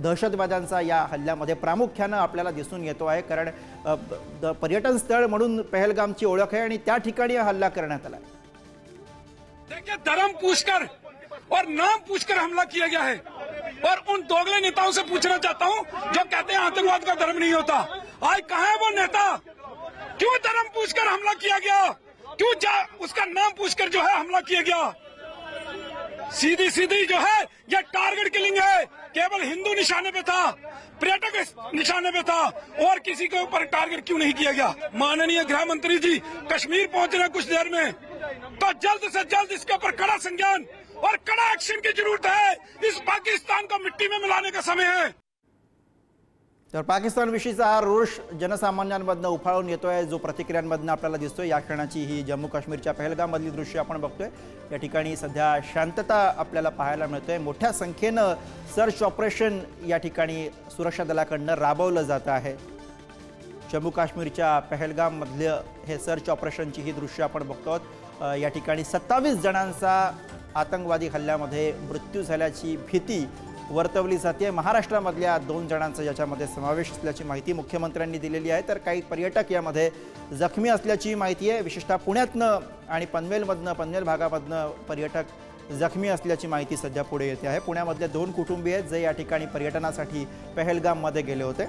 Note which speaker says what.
Speaker 1: दहशतवाद्यांचा या हल्ल्यामध्ये प्रामुख्याने आपल्याला दिसून येतो आहे। कारण पर्यटन स्थळ म्हणून पहलगामची ओळख आहे आणि त्या ठिकाणी हल्ला करण्यात आला।
Speaker 2: देखिए, धर्म पूछकर और नाम पूछकर हमला किया गया है और उन दोगले नेताओं से पूछना चाहता हूं जो कहते हैं आतंकवाद का धर्म नहीं होता। आज कहां है वो नेता? क्यों धर्म पूछकर हमला किया गया? क्यों उसका नाम पूछकर जो है हमला किया गया? सीधी सीधी जो है ये टारगेट किलिंग है। केवल हिंदू निशाने पे था, पर्यटक निशाने पे था, और किसी के ऊपर टारगेट क्यों नहीं किया गया? माननीय गृह मंत्री जी कश्मीर पहुंच रहे हैं कुछ देर में, तो जल्द से जल्द इसके ऊपर कड़ा संज्ञान और कड़ा एक्शन की जरूरत है। इस पाकिस्तान को मिट्टी में मिलाने का समय है।
Speaker 1: तर पाकिस्तान विषयीचा हा रोष जनसामान्यांमधनं उफाळून येतोय, जो प्रतिक्रियांमधनं आपल्याला दिसतोय। या क्षणाची ही जम्मू काश्मीरच्या पहलगाम मधली दृश्य आपण बघतोय। या ठिकाणी सध्या शांतता आपल्याला पाहायला मिळतोय। मोठ्या संख्येनं सर्च ऑपरेशन या ठिकाणी सुरक्षा दलाकडनं राबवलं जात आहे। जम्मू काश्मीरच्या पहलगाम मधलं हे सर्च ऑपरेशनची ही दृश्य आपण बघतोय। या ठिकाणी 27 जणांचा आतंकवादी हल्ल्यामध्ये मृत्यू झाल्याची भीती वर्तवली जाते। महाराष्ट्रामधल्या 2 जणांचा याच्यामध्ये समावेश असल्याची माहिती मुख्यमंत्र्यांनी दिलेली आहे। तर काही पर्यटक यामध्ये जखमी असल्याची माहिती आहे। विशेषतः पुण्यातनं आणि पनवेल भागामधनं पर्यटक जखमी असल्याची माहिती सध्या पुढे येते आहे। पुण्यामधले 2 कुटुंबीय आहेत जे या ठिकाणी पर्यटनासाठी पहलगाममध्ये गेले होते।